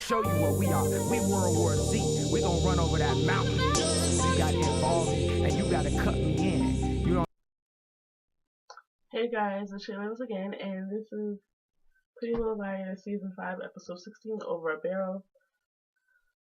show you what we are. We World War Z. We gonna run over that mountain. You gotta involve me, and you gotta cut me in. You don't. Hey guys, it's Shayla again, and this is Pretty Little Liars Season 5, Episode 16, Over a Barrel.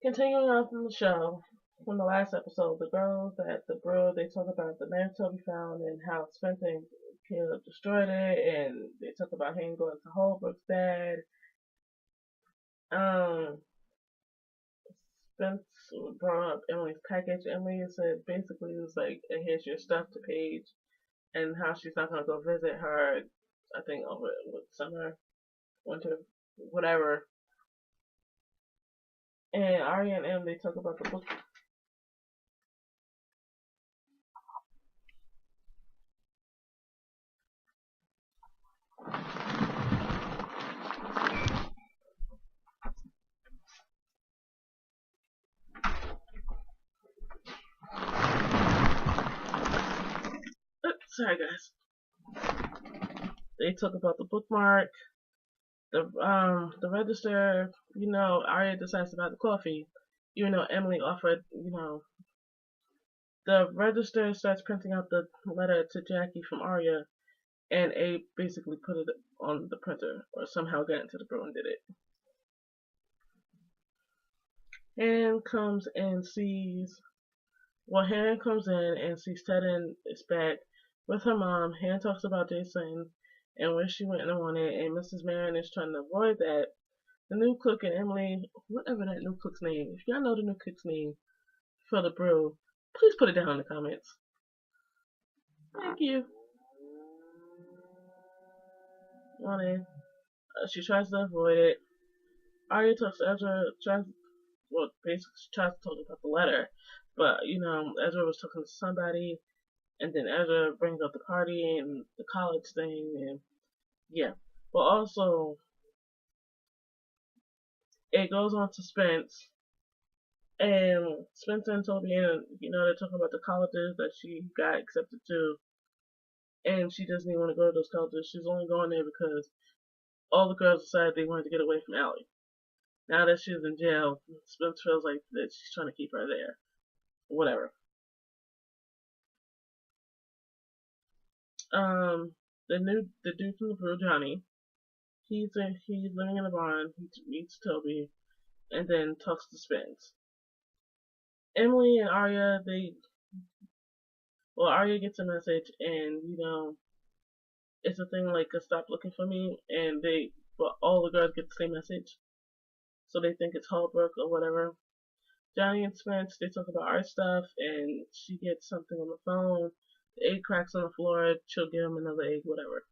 Continuing on from the show, from the last episode, the girls at the brew, they talk about the knife Toby found and how Spencer and Caleb destroyed it, and they talk about him going to Holbrook's dad. Spence brought up Emily's package. Emily said basically it was like, here's your stuff to Paige, and how she's not gonna go visit her, I think over summer, winter, whatever. And Arya and Em, they talk about the book. Sorry guys. They talk about the bookmark, the register. You know, Arya decides to buy the coffee, even though Emily offered. You know, the register starts printing out the letter to Jackie from Arya, and Abe basically put it on the printer, or somehow got into the brew and did it. Han comes and sees. Well, Han comes in and sees Tedden is back with her mom. Han talks about Jason and where she went in the morning, and Mrs. Marin is trying to avoid that. The new cook and Emily, whatever that new cook's name, if y'all know the new cook's name for the brew, please put it down in the comments. Thank you. Morning. She tries to avoid it. Arya talks to Ezra, basically tries to talk about the letter, but you know, Ezra was talking to somebody, and then Ezra brings up the party and the college thing, and yeah. But also, it goes on to Spence, and Spencer and Toby, and you know, they're talking about the colleges that she got accepted to, and she doesn't even want to go to those colleges. She's only going there because all the girls decided they wanted to get away from Allie. Now that she's in jail, Spence feels like that she's trying to keep her there. Whatever. The dude from the brew, Johnny, he's living in a barn. He meets Toby, and then talks to Spence. Emily and Arya, Arya gets a message, and you know, it's a thing like stop looking for me, and but all the girls get the same message, so they think it's Holbrook or whatever. Johnny and Spence, they talk about art stuff, and she gets something on the phone. The egg cracks on the floor. She'll give him another egg, whatever.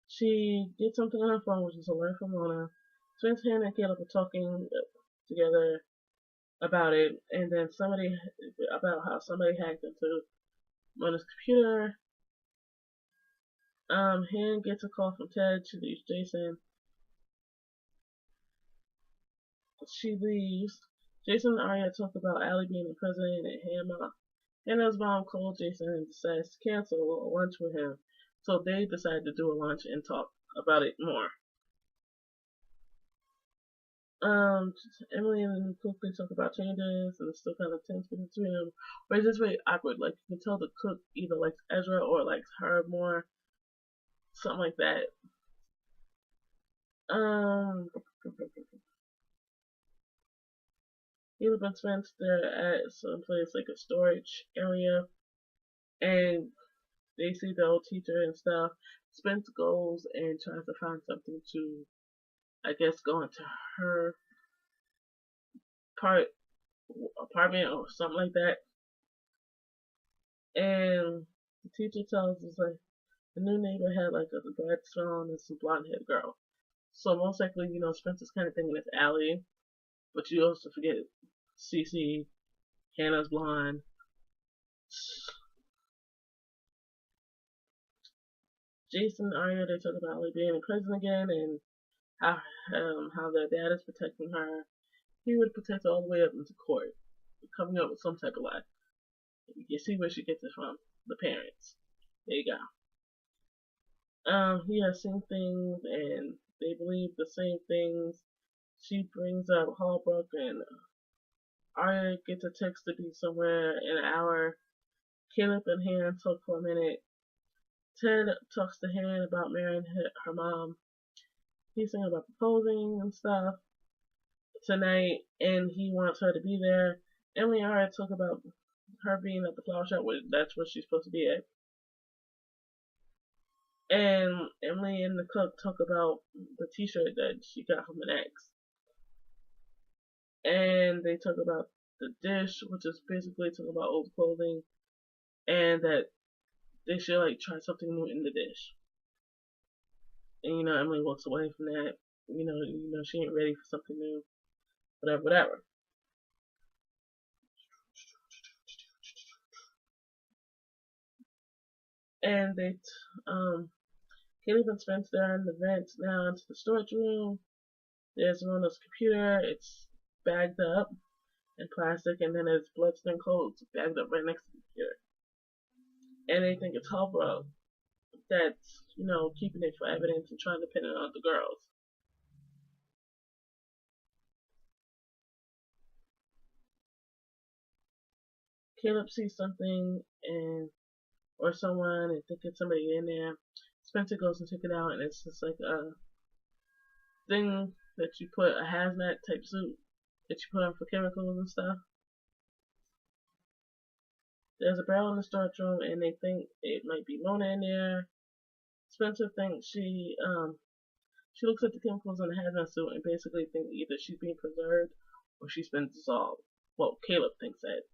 She gets something on her phone, which is a letter from Mona. Spence, Hannah, and Caleb are talking together about it, and then about how somebody hacked into Mona's computer. Han gets a call from Ted. She leaves Jason. She leaves. Jason and Arya talk about Allie being in prison, and Hannah's mom called Jason and decides to cancel a lunch with him. So they decide to do a lunch and talk about it more. Emily and the cook, they talk about changes, and it's still kind of tense between them. But it's just very awkward. Like, you can tell the cook either likes Ezra or likes her more. Something like that. Caleb and Spence, they're at some place like a storage area, and they see the old teacher and stuff. Spence goes and tries to find something to, I guess, go into her apartment or something like that. And the teacher tells us like the new neighbor had like a bad smell and some blonde haired girl. So most likely, you know, Spencer's kind of thinking it's Allie, but you also forget Cece, Hannah's blonde. Jason and Arya, they talk about Allie being in prison again and how their dad is protecting her. He would protect her all the way up into court, coming up with some type of lie. You can see where she gets it from. The parents. There you go. He has seen things, and they believe the same things. She brings up Holbrook, and Arya gets a text to be somewhere in an hour. Caleb and Han talk for a minute. Ted talks to Han about marrying her mom. He's thinking about proposing and stuff tonight, and he wants her to be there. Emily and Arya talk about her being at the flower shop, where that's where she's supposed to be at. And Emily and the cook talk about the t-shirt that she got from an ex. And they talk about the dish, which is basically talking about old clothing, and that they should like try something new in the dish. And Emily walks away from that. She ain't ready for something new. Whatever. And Caleb and Spencer are in the vents now into the storage room. There's Rona's computer. It's bagged up in plastic, and then there's bloodstained clothes bagged up right next to the computer. And they think it's Holbrook that's, keeping it for evidence and trying to pin it on the girls. Caleb sees something or someone and think it's somebody in there. Spencer goes and check it out, and it's just like a thing that you put, a hazmat type suit that you put on for chemicals and stuff. There's a barrel in the storage room, and they think it might be Mona in there. Spencer thinks she looks at the chemicals in the hazmat suit and basically thinks either she's being preserved or she's been dissolved. Well, Caleb thinks that.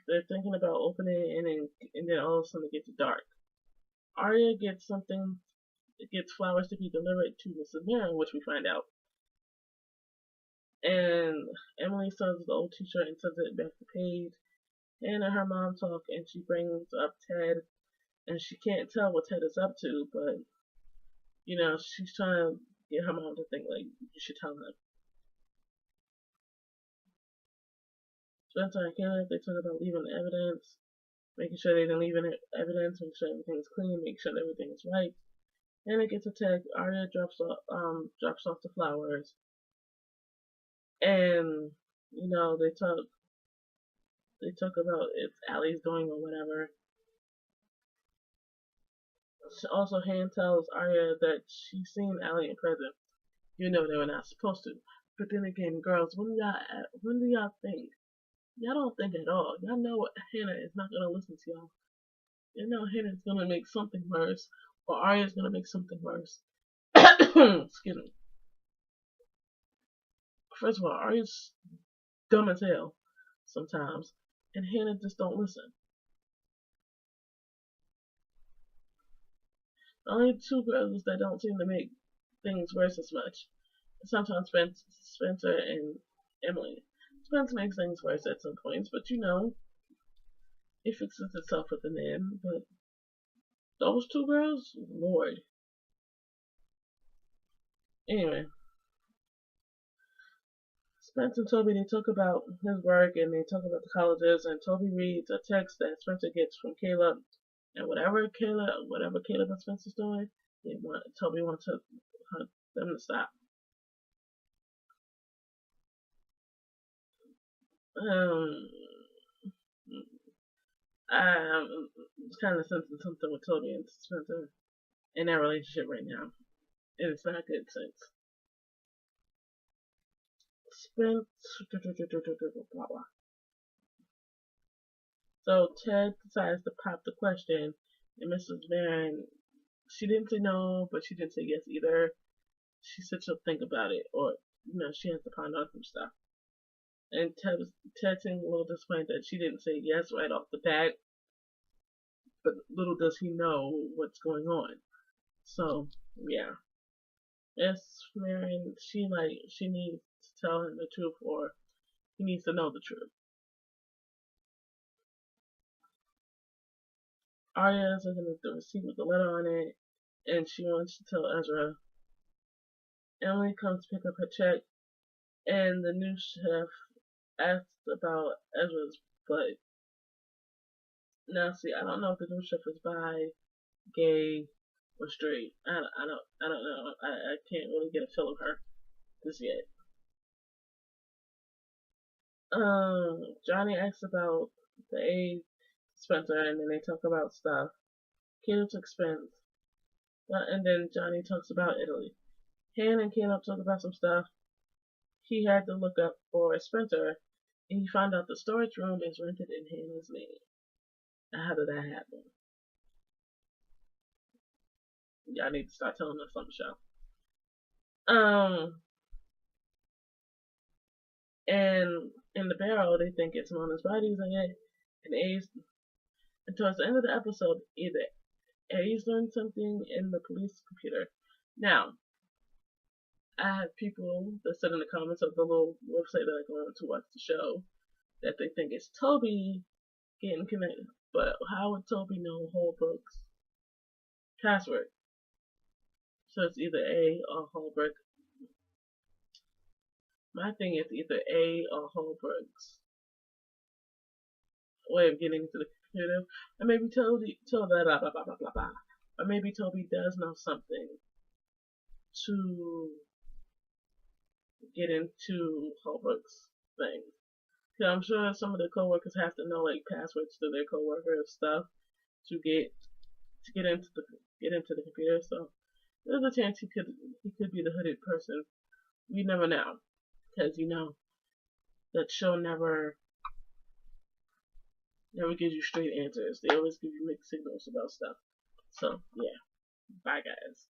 They're thinking about opening it, and then all of a sudden it gets dark. Arya gets flowers to be delivered to Mrs. Mirren, which we find out. And Emily sends the old t-shirt and sends it back to Paige. Anne and her mom talk, and she brings up Ted, and she can't tell what Ted is up to, but she's trying to get her mom to think like you should tell him. Spencer and Caleb, they talk about leaving evidence, making sure they didn't leave any evidence, making sure everything's clean, making sure everything is right. And it gets a text. Arya drops off the flowers, and they talk about if Allie's doing or whatever. Also, Han tells Arya that she's seen Allie in prison. They were not supposed to. But then again, girls, when do y'all think? Y'all don't think at all. Y'all know Hannah is not gonna listen to y'all. You know Hannah's gonna make something worse, or Arya's gonna make something worse. Excuse me. First of all, Arya's dumb as hell sometimes, and Hannah just don't listen. The only two girls that don't seem to make things worse as much. Sometimes Spencer and Emily. Spencer makes things worse at some points, but it fixes itself with the end. But those two girls, Lord. Anyway, Spencer and Toby, they talk about his work and they talk about the colleges, and Toby reads a text that Spencer gets from Caleb, and whatever Caleb and Spencer's doing, Toby wants them to stop. I'm kind of sensing something with Toby and Spencer in their relationship right now. And it's not good since blah blah. So Ted decides to pop the question, and Mrs. Van, she didn't say no, but she didn't say yes either. She said she'll think about it, or she has to ponder on some stuff. And Ted seemed a little disappointed that she didn't say yes right off the bat, but little does he know what's going on. So yeah, yes, Marion, she needs to tell him the truth, or he needs to know the truth. Arya is looking at the receipt with the letter on it, and she wants to tell Ezra. Emily comes to pick up her check, and the new chef asks about Ezra's butt. Now, see, I don't know if the new chef is bi, gay, or straight. I don't know. I can't really get a feel of her just yet. Johnny asks about the AIDS dispenser, and then they talk about stuff. Caleb's expense, and then Johnny talks about Italy. Han and Caleb talk about some stuff he had to look up for Spencer, and he found out the storage room is rented in Hannah's name. How did that happen? Y'all need to start telling us on the show. And in the barrel, they think it's Mona's body in it, and Ace. And towards the end of the episode, either Ace learned something in the police computer. Now, I have people that said in the comments of the little website that I go on to watch the show that they think it's Toby getting connected. But how would Toby know Holbrook's password? So it's either A or Holbrook. My thing is either A or Holbrook's way of getting to the computer. Or maybe Toby, blah, blah, blah, blah, blah, blah. Or maybe Toby does know something to get into Holbrook's thing. Cause I'm sure some of the coworkers have to know like passwords to their coworkers stuff to get into the computer. So there's a chance he could be the hooded person. We never know, because that show never gives you straight answers. They always give you mixed signals about stuff. So yeah, bye guys.